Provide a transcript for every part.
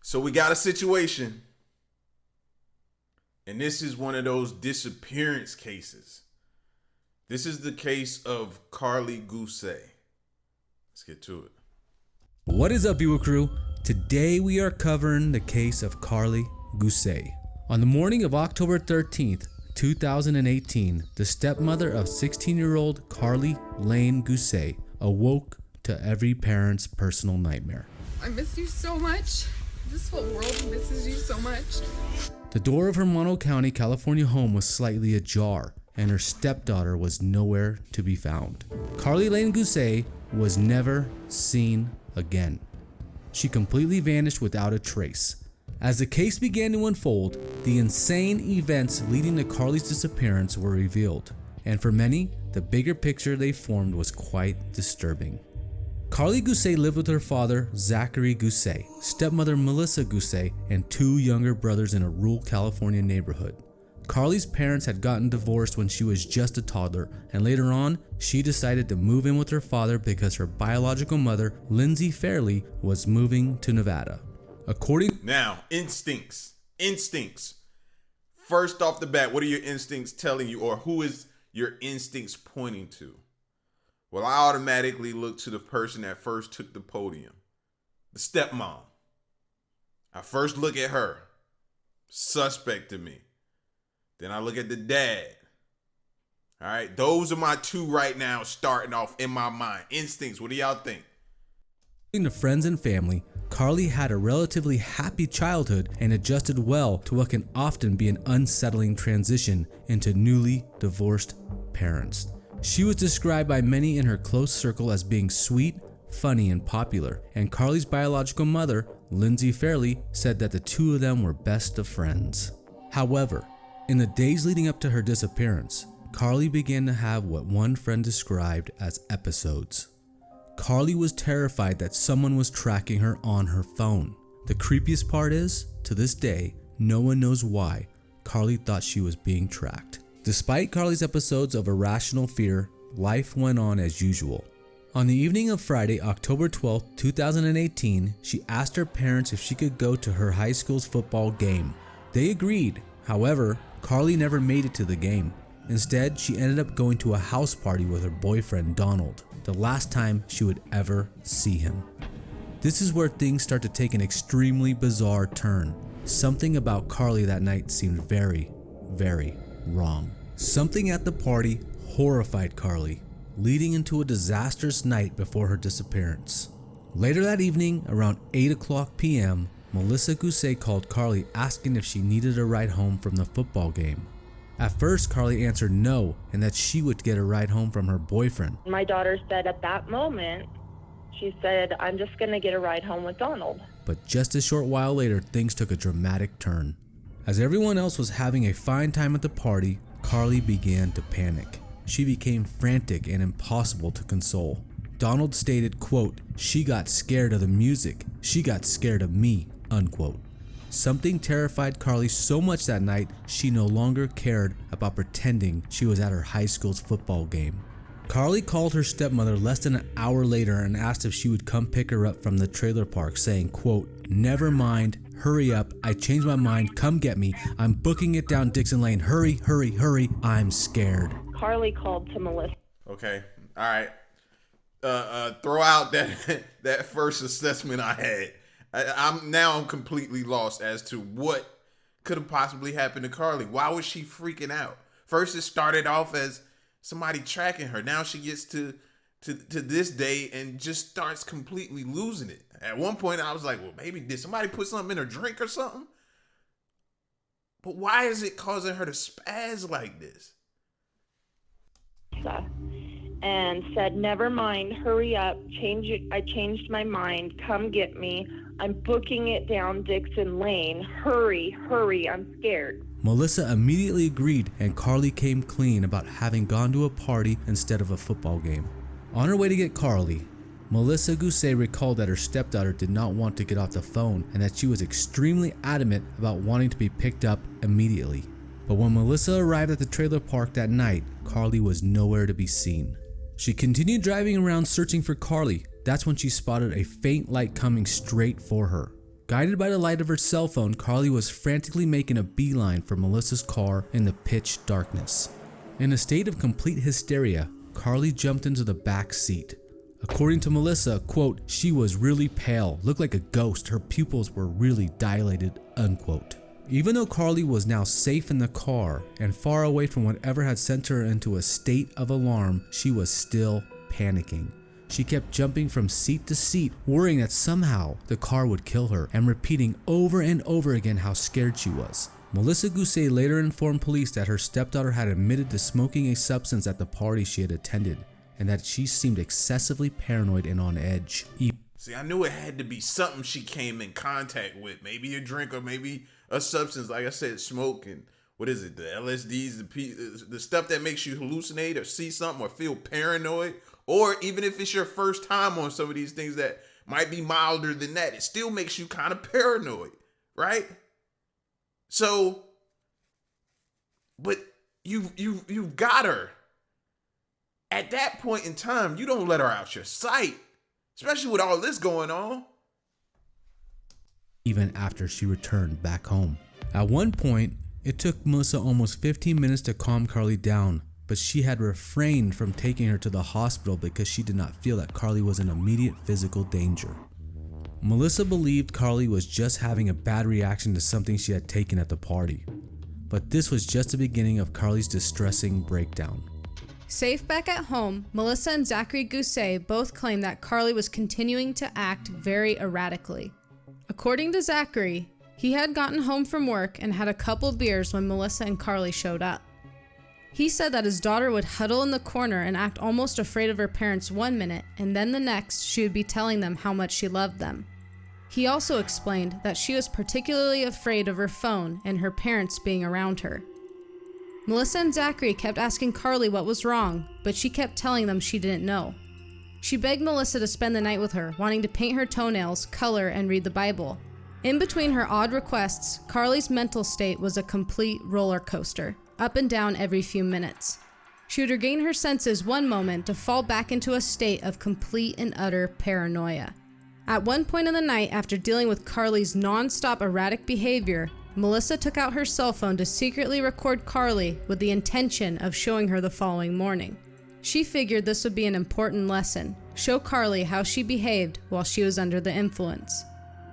So we got a situation, and this is one of those disappearance cases. This is the case of Karlie Guse. Let's get to it. What is up, Viewer Crew? Today we are covering the case of Karlie Guse. On the morning of October 13th, 2018, the stepmother of 16-year-old Karlie Lane Guse awoke to every parent's personal nightmare. I miss you so much. This whole world misses you so much. The door of her Mono County, California home was slightly ajar, and her stepdaughter was nowhere to be found. Karlie Lane Guse was never seen again. She completely vanished without a trace. As the case began to unfold, the insane events leading to Karlie's disappearance were revealed, and for many, the bigger picture they formed was quite disturbing. Karlie Guse lived with her father, Zachary Guse, stepmother Melissa Guse, and two younger brothers in a rural California neighborhood. Karlie's parents had gotten divorced when she was just a toddler, and later on, she decided to move in with her father because her biological mother, Lindsay Fairley, was moving to Nevada. Now, instincts. First off the bat, what are your instincts telling you, or who is your instincts pointing to? Well, I automatically look to the person that first took the podium, the stepmom. I first look at her, suspect to me. Then I look at the dad. All right, those are my two right now starting off in my mind. Instincts, what do y'all think? According to friends and family, Karlie had a relatively happy childhood and adjusted well to what can often be an unsettling transition into newly divorced parents. She was described by many in her close circle as being sweet, funny, and popular, and Karlie's biological mother, Lindsay Fairley, said that the two of them were best of friends. However, in the days leading up to her disappearance, Karlie began to have what one friend described as episodes. Karlie was terrified that someone was tracking her on her phone. The creepiest part is, to this day, no one knows why Karlie thought she was being tracked. Despite Karlie's episodes of irrational fear, life went on as usual. On the evening of Friday, October 12, 2018, she asked her parents if she could go to her high school's football game. They agreed. However, Karlie never made it to the game. Instead, she ended up going to a house party with her boyfriend Donald, the last time she would ever see him. This is where things start to take an extremely bizarre turn. Something about Karlie that night seemed very, very wrong. Something at the party horrified Karlie, leading into a disastrous night before her disappearance. Later that evening, around 8:00 p.m., Melissa Guse called Karlie asking if she needed a ride home from the football game. At first, Karlie answered no, and that she would get a ride home from her boyfriend. My daughter said at that moment, she said, "I'm just going to get a ride home with Donald." But just a short while later, things took a dramatic turn. As everyone else was having a fine time at the party, Karlie began to panic. She became frantic and impossible to console. Donald stated, quote, "She got scared of the music. She got scared of me," unquote. Something terrified Karlie so much that night, she no longer cared about pretending she was at her high school's football game. Karlie called her stepmother less than an hour later and asked if she would come pick her up from the trailer park, saying, quote, "Never mind, hurry up, I changed my mind, come get me. I'm booking it down Dixon Lane, hurry, hurry, hurry, I'm scared." Karlie called to Melissa. Okay, all right. Throw out that first assessment I had. I'm completely lost as to what could have possibly happened to Karlie. Why was she freaking out? First, it started off as somebody tracking her. Now she gets to this day and just starts completely losing it. At one point, I was like, well, maybe did somebody put something in her drink or something? But why is it causing her to spaz like this? And said, "Never mind, hurry up, I changed my mind, come get me. I'm booking it down Dixon Lane, hurry, hurry, I'm scared." Melissa immediately agreed, and Karlie came clean about having gone to a party instead of a football game. On her way to get Karlie, Melissa Guse recalled that her stepdaughter did not want to get off the phone and that she was extremely adamant about wanting to be picked up immediately. But when Melissa arrived at the trailer park that night, Karlie was nowhere to be seen. She continued driving around searching for Karlie. That's when she spotted a faint light coming straight for her. Guided by the light of her cell phone, Karlie was frantically making a beeline for Melissa's car in the pitch darkness. In a state of complete hysteria, Karlie jumped into the back seat. According to Melissa, quote, she was really pale, looked like a ghost, her pupils were really dilated, unquote. Even though Karlie was now safe in the car and far away from whatever had sent her into a state of alarm, she was still panicking. She kept jumping from seat to seat, worrying that somehow the car would kill her, and repeating over and over again how scared she was. Melissa Guse later informed police that her stepdaughter had admitted to smoking a substance at the party she had attended, and that she seemed excessively paranoid and on edge. See, I knew it had to be something she came in contact with. Maybe a drink or maybe a substance, like I said, smoke and what is it, the LSDs, the stuff that makes you hallucinate or see something or feel paranoid. Or even if it's your first time on some of these things that might be milder than that, it still makes you kind of paranoid, right? So, but you've got her. At that point in time, you don't let her out your sight, especially with all this going on. Even after she returned back home. At one point, it took Melissa almost 15 minutes to calm Karlie down, but she had refrained from taking her to the hospital because she did not feel that Karlie was in immediate physical danger. Melissa believed Karlie was just having a bad reaction to something she had taken at the party, but this was just the beginning of Karlie's distressing breakdown. Safe back at home, Melissa and Zachary Guse both claimed that Karlie was continuing to act very erratically. According to Zachary, he had gotten home from work and had a couple beers when Melissa and Karlie showed up. He said that his daughter would huddle in the corner and act almost afraid of her parents one minute, and then the next she would be telling them how much she loved them. He also explained that she was particularly afraid of her phone and her parents being around her. Melissa and Zachary kept asking Karlie what was wrong, but she kept telling them she didn't know. She begged Melissa to spend the night with her, wanting to paint her toenails, color, and read the Bible. In between her odd requests, Karlie's mental state was a complete roller coaster, up and down every few minutes. She would regain her senses one moment to fall back into a state of complete and utter paranoia. At one point in the night, after dealing with Karlie's non-stop erratic behavior, Melissa took out her cell phone to secretly record Karlie with the intention of showing her the following morning. She figured this would be an important lesson, show Karlie how she behaved while she was under the influence.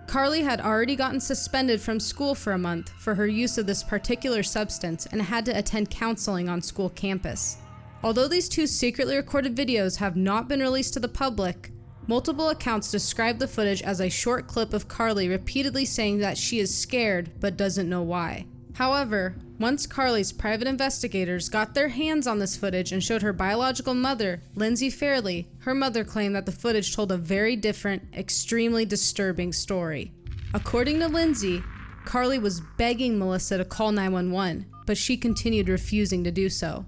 Karlie had already gotten suspended from school for a month for her use of this particular substance and had to attend counseling on school campus. Although these two secretly recorded videos have not been released to the public, multiple accounts describe the footage as a short clip of Karlie repeatedly saying that she is scared but doesn't know why. However, once Karlie's private investigators got their hands on this footage and showed her biological mother, Lindsay Fairley, her mother claimed that the footage told a very different, extremely disturbing story. According to Lindsay, Karlie was begging Melissa to call 911, but she continued refusing to do so.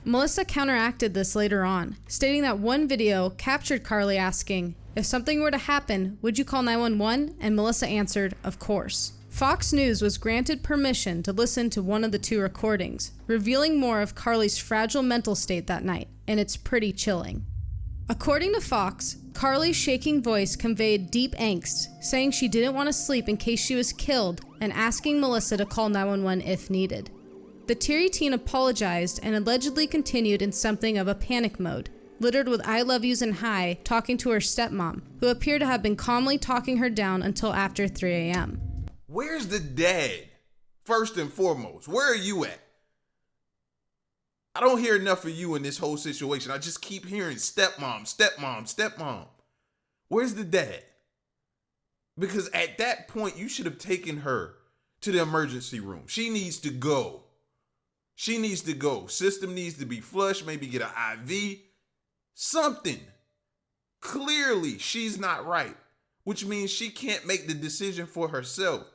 Melissa counteracted this later on, stating that one video captured Karlie asking, "If something were to happen, would you call 911?" And Melissa answered, "Of course." Fox News was granted permission to listen to one of the two recordings, revealing more of Karlie's fragile mental state that night, and it's pretty chilling. According to Fox, Karlie's shaking voice conveyed deep angst, saying she didn't want to sleep in case she was killed, and asking Melissa to call 911 if needed. The teary teen apologized and allegedly continued in something of a panic mode, littered with I love yous and hi, talking to her stepmom, who appeared to have been calmly talking her down until after 3 a.m. Where's the dad? First and foremost, where are you at? I don't hear enough of you in this whole situation. I just keep hearing stepmom, stepmom, stepmom. Where's the dad? Because at that point, you should have taken her to the emergency room. She needs to go. She needs to go. System needs to be flushed, maybe get an IV. Something. Clearly, she's not right, which means she can't make the decision for herself,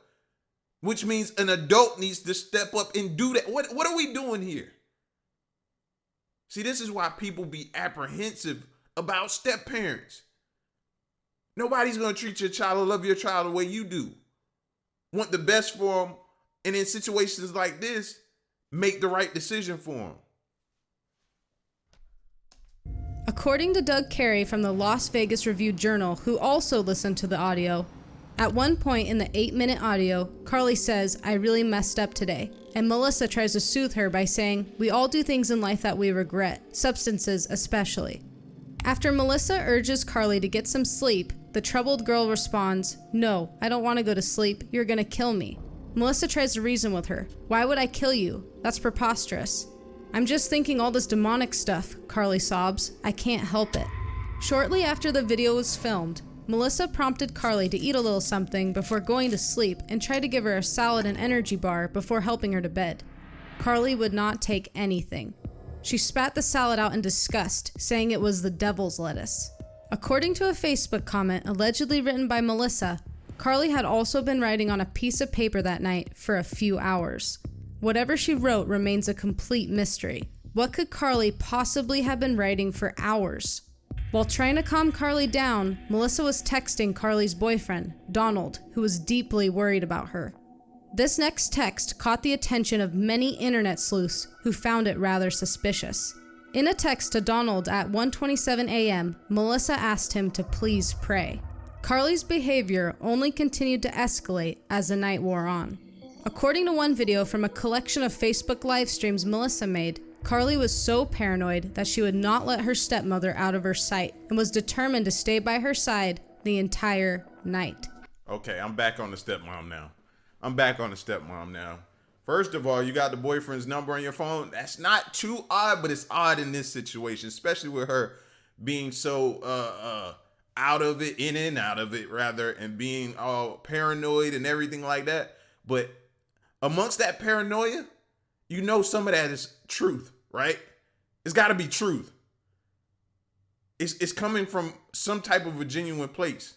which means an adult needs to step up and do that. What are we doing here? See, this is why people be apprehensive about step parents. Nobody's going to treat your child or love your child the way you do. Want the best for them, and in situations like this, make the right decision for them. According to Doug Carey from the Las Vegas Review-Journal, who also listened to the audio, At one point in the 8-minute audio, Karlie says, "I really messed up today." And Melissa tries to soothe her by saying, "We all do things in life that we regret, substances especially." After Melissa urges Karlie to get some sleep, the troubled girl responds, "No, I don't want to go to sleep. You're gonna kill me." Melissa tries to reason with her. "Why would I kill you? That's preposterous." "I'm just thinking all this demonic stuff," Karlie sobs. "I can't help it." Shortly after the video was filmed, Melissa prompted Karlie to eat a little something before going to sleep and tried to give her a salad and energy bar before helping her to bed. Karlie would not take anything. She spat the salad out in disgust, saying it was the devil's lettuce. According to a Facebook comment allegedly written by Melissa, Karlie had also been writing on a piece of paper that night for a few hours. Whatever she wrote remains a complete mystery. What could Karlie possibly have been writing for hours? While trying to calm Karlie down, Melissa was texting Karlie's boyfriend, Donald, who was deeply worried about her. This next text caught the attention of many internet sleuths who found it rather suspicious. In a text to Donald at 1:27 a.m., Melissa asked him to please pray. Karlie's behavior only continued to escalate as the night wore on. According to one video from a collection of Facebook live streams Melissa made, Karlie was so paranoid that she would not let her stepmother out of her sight and was determined to stay by her side the entire night. Okay, I'm back on the stepmom now. First of all, you got the boyfriend's number on your phone. That's not too odd, but it's odd in this situation, especially with her being so out of it, in and out of it rather, and being all paranoid and everything like that. But amongst that paranoia, you know some of that is truth, right? It's got to be truth. It's coming from some type of a genuine place.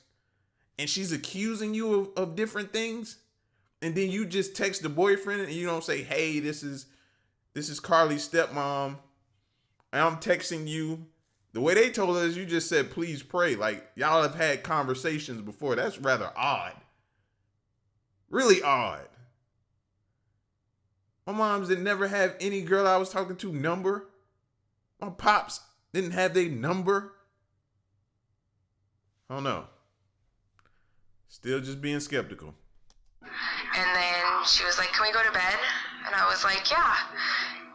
And she's accusing you of different things. And then you just text the boyfriend and you don't say, "Hey, this is Karlie's stepmom. And I'm texting you." The way they told us, you just said, "Please pray." Like, y'all have had conversations before. That's rather odd. Really odd. My moms didn't never have any girl I was talking to number. My pops didn't have their number. I don't know. Still just being skeptical. And then she was like, "Can we go to bed?" And I was like, "Yeah."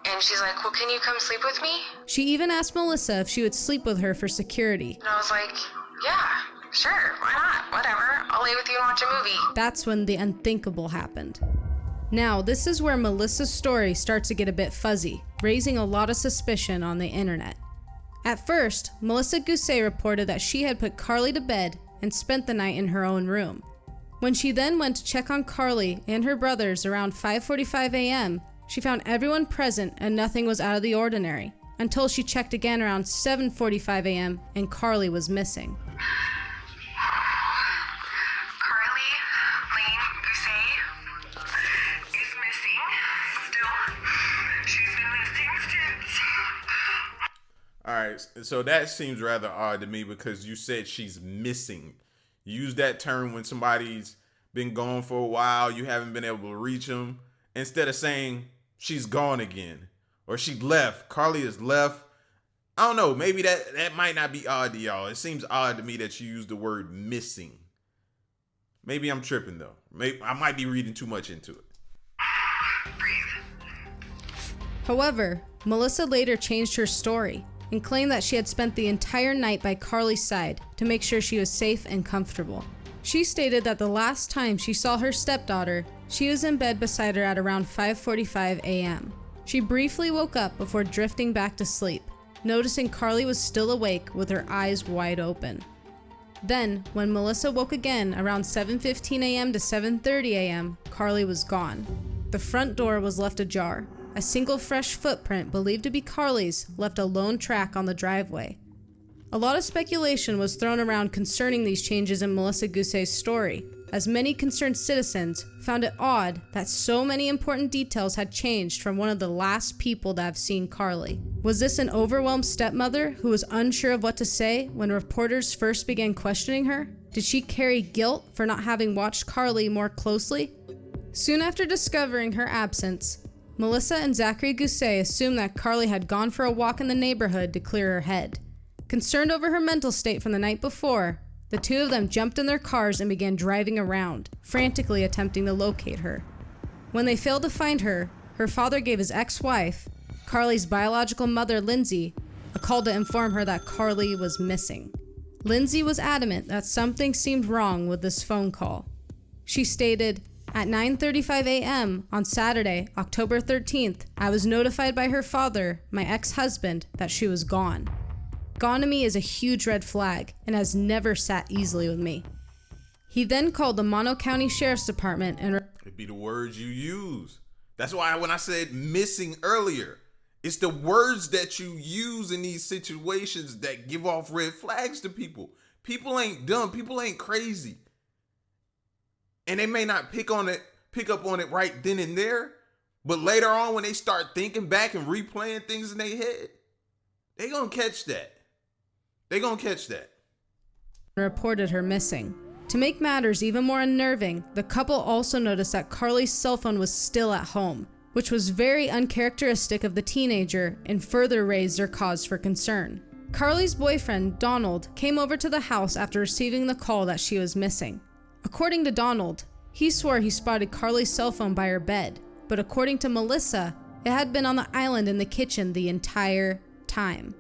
And she's like, "Well, can you come sleep with me?" She even asked Melissa if she would sleep with her for security. And I was like, "Yeah, sure, why not? Whatever. I'll lay with you and watch a movie." That's when the unthinkable happened. Now, this is where Melissa's story starts to get a bit fuzzy, raising a lot of suspicion on the internet. At first, Melissa Guse reported that she had put Karlie to bed and spent the night in her own room. When she then went to check on Karlie and her brothers around 5:45 a.m., she found everyone present and nothing was out of the ordinary, until she checked again around 7:45 a.m. and Karlie was missing. Karlie Lane Guse is missing still. She's been missing since. All right, so that seems rather odd to me because you said she's missing. You use that term when somebody's been gone for a while, you haven't been able to reach them, instead of saying she's gone again or she left. Karlie is left. I don't know. Maybe that might not be odd to y'all. It seems odd to me that you use the word missing. Maybe I'm tripping though. Maybe I might be reading too much into it. However, Melissa later changed her story and claimed that she had spent the entire night by Karlie's side to make sure she was safe and comfortable. She stated that the last time she saw her stepdaughter, she was in bed beside her at around 5:45 a.m. She briefly woke up before drifting back to sleep, noticing Karlie was still awake with her eyes wide open. Then, when Melissa woke again around 7:15 a.m. to 7:30 a.m., Karlie was gone. The front door was left ajar. A single fresh footprint believed to be Karlie's left a lone track on the driveway. A lot of speculation was thrown around concerning these changes in Melissa Guse's story, as many concerned citizens found it odd that so many important details had changed from one of the last people to have seen Karlie. Was this an overwhelmed stepmother who was unsure of what to say when reporters first began questioning her? Did she carry guilt for not having watched Karlie more closely? Soon after discovering her absence, Melissa and Zachary Guse assumed that Karlie had gone for a walk in the neighborhood to clear her head. Concerned over her mental state from the night before, The two of them jumped in their cars and began driving around, frantically attempting to locate her. When they failed to find her, her father gave his ex-wife, Karlie's biological mother, Lindsay, a call to inform her that Karlie was missing. Lindsay was adamant that something seemed wrong with this phone call. She stated, "At 9:35 a.m. on Saturday, October 13th, I was notified by her father, my ex-husband, that she was gone. Gone to me is a huge red flag and has never sat easily with me." He then called the Mono County Sheriff's Department and It'd be the words you use. That's why when I said missing earlier, it's the words that you use in these situations that give off red flags to people. People ain't dumb. People ain't crazy. And they may not pick up on it right then and there, but later on when they start thinking back and replaying things in their head, they gonna catch that. reported her missing. To make matters even more unnerving, the couple also noticed that Karlie's cell phone was still at home, which was very uncharacteristic of the teenager and further raised their cause for concern. Karlie's boyfriend, Donald, came over to the house after receiving the call that she was missing. According to Donald, he swore he spotted Karlie's cell phone by her bed, but according to Melissa, it had been on the island in the kitchen the entire time.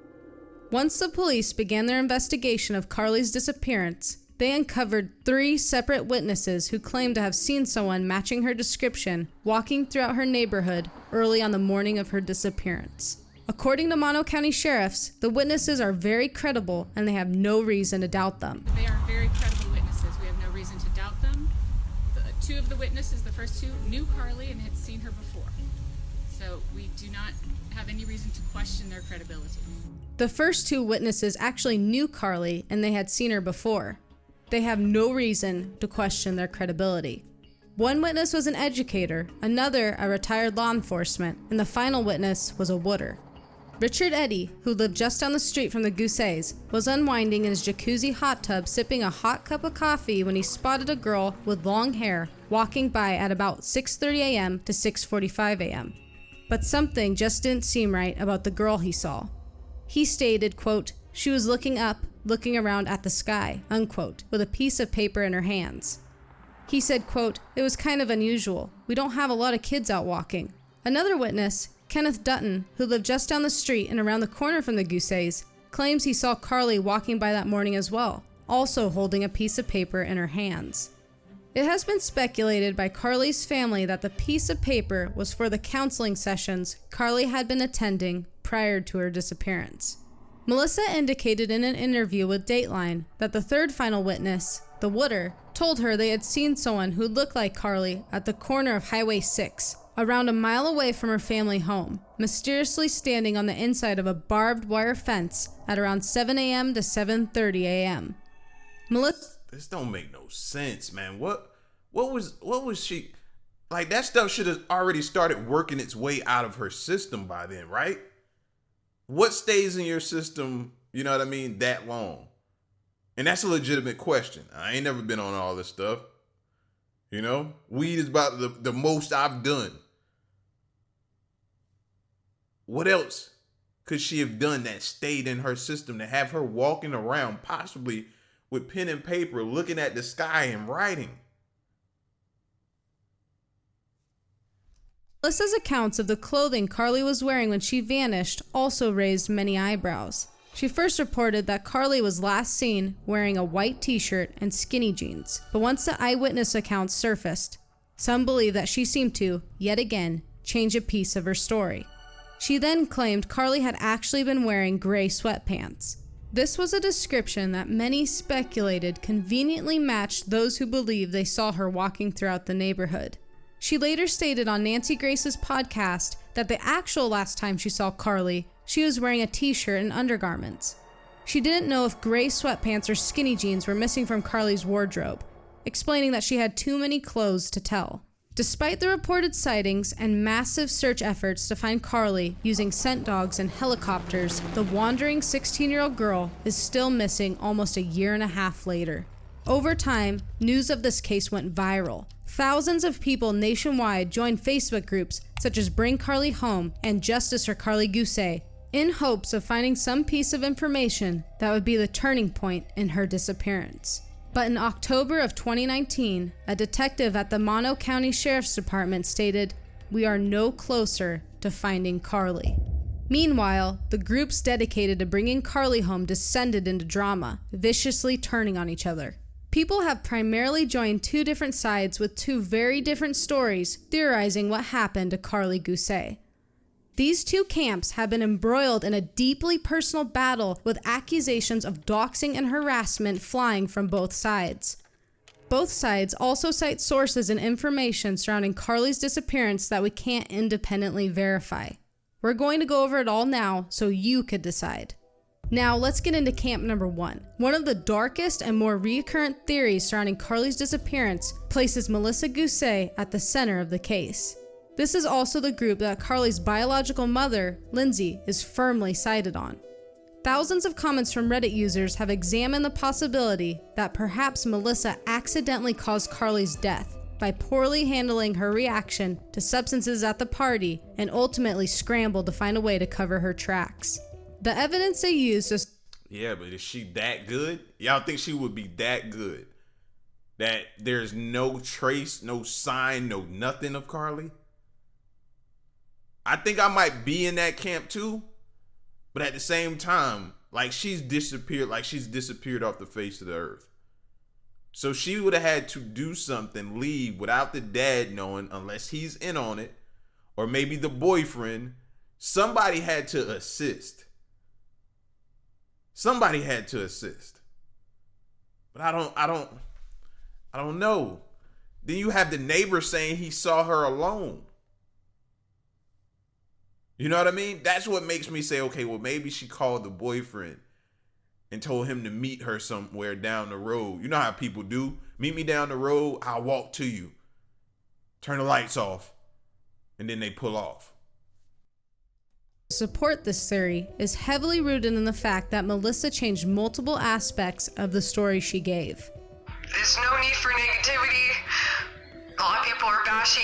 Once the police began their investigation of Karlie's disappearance, they uncovered 3 separate witnesses who claimed to have seen someone matching her description walking throughout her neighborhood early on the morning of her disappearance. According to Mono County sheriffs, the witnesses are very credible and they have no reason to doubt them. They are very credible witnesses. We have no reason to doubt them. Two of the witnesses, the first two, knew Karlie and had seen her before. So we do not have any reason to question their credibility. The first 2 witnesses actually knew Karlie and they had seen her before. They have no reason to question their credibility. One witness was an educator, another a retired law enforcement, and the final witness was a wooder. Richard Eddy, who lived just down the street from the Guses, was unwinding in his jacuzzi hot tub sipping a hot cup of coffee when he spotted a girl with long hair walking by at about 6:30 a.m. to 6:45 a.m. But something just didn't seem right about the girl he saw. He stated, quote, "She was looking up, looking around at the sky," unquote, with a piece of paper in her hands. He said, quote, "It was kind of unusual. We don't have a lot of kids out walking." Another witness, Kenneth Dutton, who lived just down the street and around the corner from the Guses, claims he saw Karlie walking by that morning as well, also holding a piece of paper in her hands. It has been speculated by Karlie's family that the piece of paper was for the counseling sessions Karlie had been attending prior to her disappearance. Melissa indicated in an interview with Dateline that the third final witness, the wooder, told her they had seen someone who looked like Karlie at the corner of Highway 6, around a mile away from her family home, mysteriously standing on the inside of a barbed wire fence at around 7 a.m. to 7:30 a.m. Melissa... This don't make no sense, man. What was she... Like, that stuff should have already started working its way out of her system by then, right? What stays in your system, you know what I mean, that long? And that's a legitimate question. I ain't never been on all this stuff. You know? Weed is about the most I've done. What else could she have done that stayed in her system to have her walking around possibly with pen and paper looking at the sky and writing? Melissa's accounts of the clothing Karlie was wearing when she vanished also raised many eyebrows. She first reported that Karlie was last seen wearing a white t-shirt and skinny jeans, but once the eyewitness accounts surfaced, some believe that she seemed to, yet again, change a piece of her story. She then claimed Karlie had actually been wearing gray sweatpants. This was a description that many speculated conveniently matched those who believed they saw her walking throughout the neighborhood. She later stated on Nancy Grace's podcast that the actual last time she saw Karlie, she was wearing a t-shirt and undergarments. She didn't know if gray sweatpants or skinny jeans were missing from Karlie's wardrobe, explaining that she had too many clothes to tell. Despite the reported sightings and massive search efforts to find Karlie using scent dogs and helicopters, the wandering 16-year-old girl is still missing almost a year and a half later. Over time, news of this case went viral. Thousands of people nationwide joined Facebook groups such as Bring Karlie Home and Justice for Karlie Guse in hopes of finding some piece of information that would be the turning point in her disappearance. But in October of 2019, a detective at the Mono County Sheriff's Department stated, "We are no closer to finding Karlie." Meanwhile, the groups dedicated to bringing Karlie home descended into drama, viciously turning on each other. People have primarily joined two different sides with two very different stories theorizing what happened to Karlie Guse. These two camps have been embroiled in a deeply personal battle with accusations of doxing and harassment flying from both sides. Both sides also cite sources and information surrounding Karlie's disappearance that we can't independently verify. We're going to go over it all now so you could decide. Now let's get into camp number 1. One of the darkest and more recurrent theories surrounding Karlie's disappearance places Melissa Guse at the center of the case. This is also the group that Karlie's biological mother, Lindsay, is firmly sided on. Thousands of comments from Reddit users have examined the possibility that perhaps Melissa accidentally caused Karlie's death by poorly handling her reaction to substances at the party and ultimately scrambled to find a way to cover her tracks. The evidence they used is... Yeah, but is she that good? Y'all think she would be that good? That there's no trace, no sign, no nothing of Karlie? I think I might be in that camp too. But at the same time, like she's disappeared off the face of the earth. So she would have had to do something, leave without the dad knowing, unless he's in on it, or maybe the boyfriend. Somebody had to assist. Somebody had to assist. But I don't know. Then you have the neighbor saying he saw her alone. You know what I mean? That's what makes me say, okay, well, maybe she called the boyfriend and told him to meet her somewhere down the road. You know how people do. Meet me down the road, I'll walk to you. Turn the lights off. And then they pull off. Support this theory is heavily rooted in the fact that Melissa changed multiple aspects of the story she gave. There's no need for negativity. A lot of people are bashing,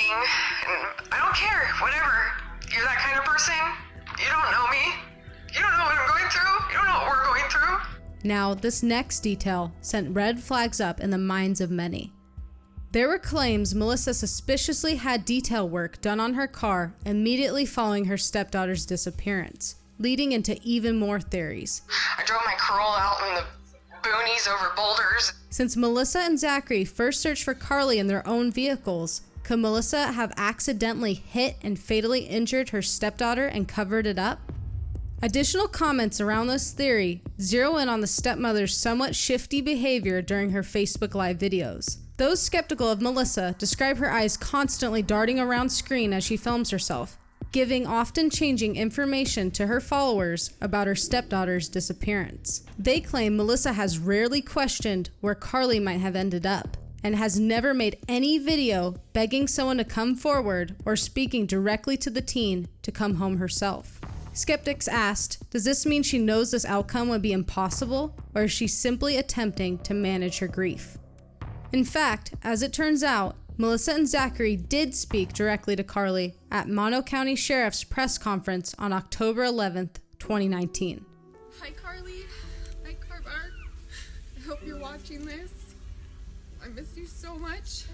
and I don't care, whatever. You're that kind of person. You don't know me. You don't know what I'm going through. You don't know what we're going through. Now, this next detail sent red flags up in the minds of many. There were claims Melissa suspiciously had detail work done on her car immediately following her stepdaughter's disappearance, leading into even more theories. I drove my Corolla out in the boonies over boulders. Since Melissa and Zachary first searched for Karlie in their own vehicles, could Melissa have accidentally hit and fatally injured her stepdaughter and covered it up? Additional comments around this theory zero in on the stepmother's somewhat shifty behavior during her Facebook Live videos. Those skeptical of Melissa describe her eyes constantly darting around screen as she films herself, giving often changing information to her followers about her stepdaughter's disappearance. They claim Melissa has rarely questioned where Karlie might have ended up, and has never made any video begging someone to come forward or speaking directly to the teen to come home herself. Skeptics asked, does this mean she knows this outcome would be impossible, or is she simply attempting to manage her grief? In fact, as it turns out, Melissa and Zachary did speak directly to Karlie at Mono County Sheriff's press conference on October 11th, 2019. Hi, Karlie. Hi, Carvar. I hope you're watching this. I miss you so much.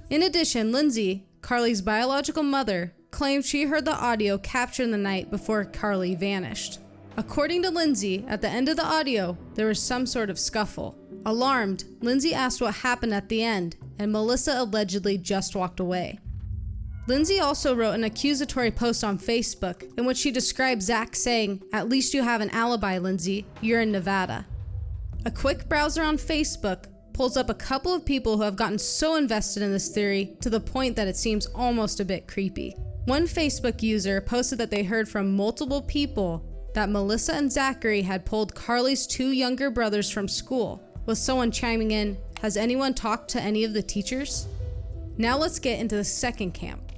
In addition, Lindsay, Karlie's biological mother, claimed she heard the audio captured the night before Karlie vanished. According to Lindsay, at the end of the audio, there was some sort of scuffle. Alarmed, Lindsay asked what happened at the end, and Melissa allegedly just walked away. Lindsay also wrote an accusatory post on Facebook in which she described Zach saying, "At least you have an alibi, Lindsay. You're in Nevada." A quick browser on Facebook pulls up a couple of people who have gotten so invested in this theory to the point that it seems almost a bit creepy. One Facebook user posted that they heard from multiple people that Melissa and Zachary had pulled Karlie's two younger brothers from school, with someone chiming in, "Has anyone talked to any of the teachers?" Now let's get into the second camp.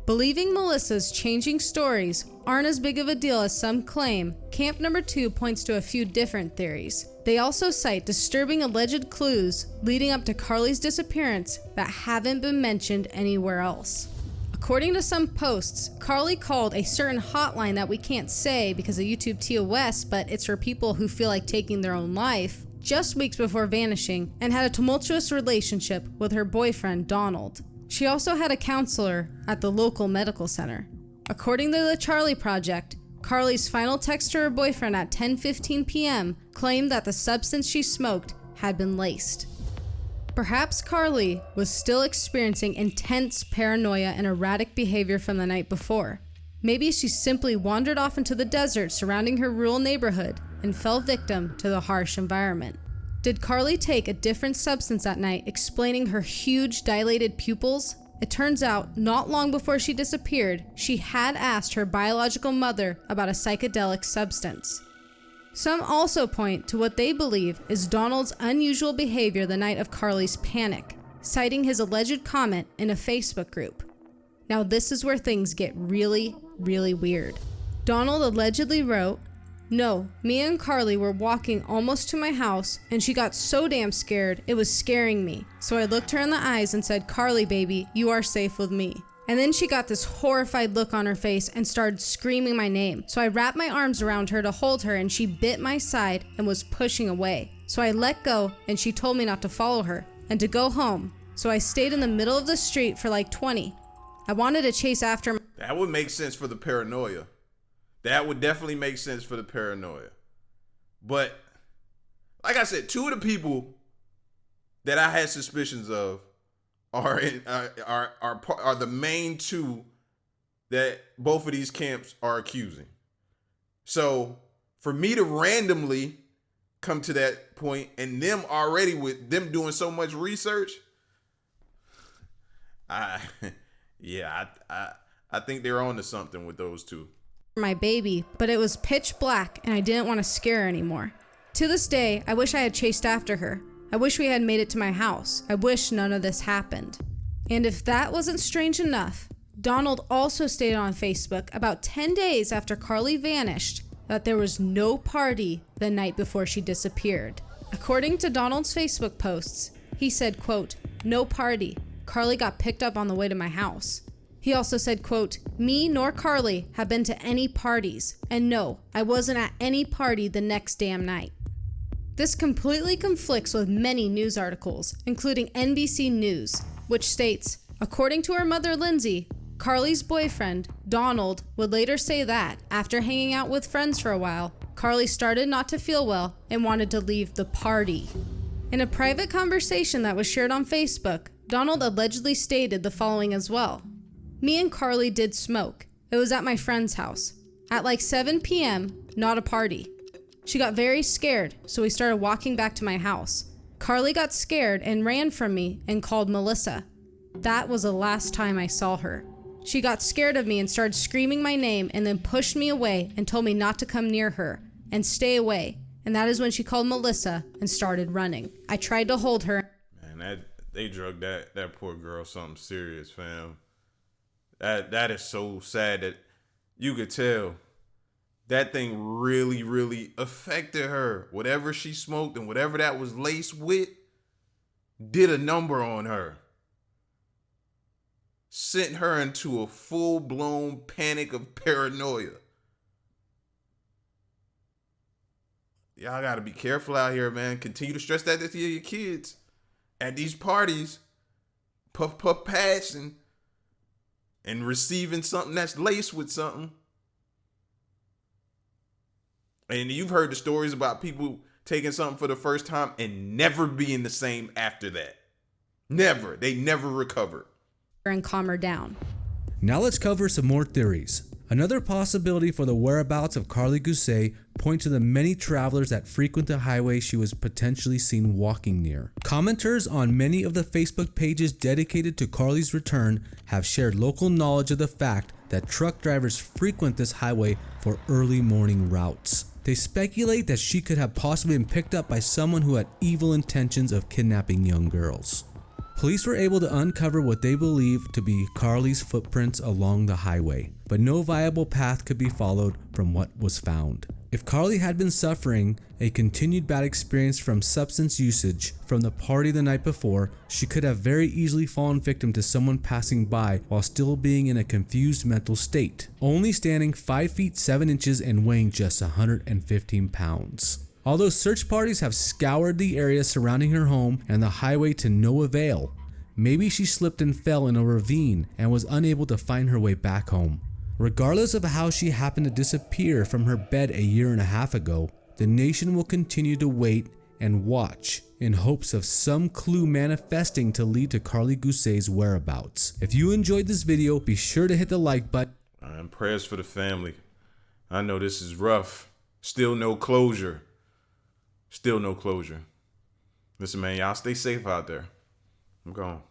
Believing Melissa's changing stories aren't as big of a deal as some claim, camp number 2 points to a few different theories. They also cite disturbing alleged clues leading up to Karlie's disappearance that haven't been mentioned anywhere else. According to some posts, Karlie called a certain hotline that we can't say because of YouTube TOS, but it's for people who feel like taking their own life, just weeks before vanishing and had a tumultuous relationship with her boyfriend, Donald. She also had a counselor at the local medical center. According to the Charlie Project, Karlie's final text to her boyfriend at 10:15 p.m. claimed that the substance she smoked had been laced. Perhaps Karlie was still experiencing intense paranoia and erratic behavior from the night before. Maybe she simply wandered off into the desert surrounding her rural neighborhood and fell victim to the harsh environment. Did Karlie take a different substance that night, explaining her huge dilated pupils? It turns out, not long before she disappeared, she had asked her biological mother about a psychedelic substance. Some also point to what they believe is Donald's unusual behavior the night of Karlie's panic, citing his alleged comment in a Facebook group. Now this is where things get really, really weird. Donald allegedly wrote, "No, me and Karlie were walking almost to my house and she got so damn scared it was scaring me. So I looked her in the eyes and said, 'Karlie baby, you are safe with me.' And then she got this horrified look on her face and started screaming my name. So I wrapped my arms around her to hold her and she bit my side and was pushing away. So I let go and she told me not to follow her and to go home. So I stayed in the middle of the street for like 20. I wanted to chase after my..." That would make sense for the paranoia. That would definitely make sense for the paranoia. But like I said, two of the people that I had suspicions of are the main two that both of these camps are accusing. So for me to randomly come to that point and them already with them doing so much research, I think they're on to something with those two. My baby, but it was pitch black and I didn't want to scare her anymore. To this day, I wish I had chased after her. I wish we had made it to my house. I wish none of this happened. And if that wasn't strange enough, Donald also stated on Facebook about 10 days after Karlie vanished that there was no party the night before she disappeared. According to Donald's Facebook posts, he said, quote, "No party. Karlie got picked up on the way to my house." He also said, quote, "Me nor Karlie have been to any parties, and no, I wasn't at any party the next damn night." This completely conflicts with many news articles, including NBC News, which states, according to her mother Lindsay, Karlie's boyfriend, Donald, would later say that, after hanging out with friends for a while, Karlie started not to feel well and wanted to leave the party. In a private conversation that was shared on Facebook, Donald allegedly stated the following as well. "Me and Karlie did smoke. It was at my friend's house. At like 7 p.m., not a party. She got very scared, so we started walking back to my house. Karlie got scared and ran from me and called Melissa. That was the last time I saw her. She got scared of me and started screaming my name and then pushed me away and told me not to come near her and stay away. And that is when she called Melissa and started running. I tried to hold her." Man, they drugged that poor girl something serious, fam. That is so sad that you could tell that thing really, really affected her. Whatever she smoked and whatever that was laced with did a number on her. Sent her into a full-blown panic of paranoia. Y'all gotta be careful out here, man. Continue to stress that to your kids. At these parties, puff passing and receiving something that's laced with something. And you've heard the stories about people taking something for the first time and never being the same after that. Never. They never recovered. And calm her down. Now let's cover some more theories. Another possibility for the whereabouts of Karlie Guse point to the many travelers that frequent the highway she was potentially seen walking near. Commenters on many of the Facebook pages dedicated to Karlie's return have shared local knowledge of the fact that truck drivers frequent this highway for early morning routes. They speculate that she could have possibly been picked up by someone who had evil intentions of kidnapping young girls. Police were able to uncover what they believe to be Karlie's footprints along the highway, but no viable path could be followed from what was found. If Karlie had been suffering a continued bad experience from substance usage from the party the night before, she could have very easily fallen victim to someone passing by while still being in a confused mental state, only standing 5 feet 7 inches and weighing just 115 pounds. Although search parties have scoured the area surrounding her home and the highway to no avail, maybe she slipped and fell in a ravine and was unable to find her way back home. Regardless of how she happened to disappear from her bed a year and a half ago, the nation will continue to wait and watch in hopes of some clue manifesting to lead to Karlie Guse's whereabouts. If you enjoyed this video, be sure to hit the like button. And prayers for the family. I know this is rough. Still no closure. Still no closure. Listen, man, y'all stay safe out there. I'm gone.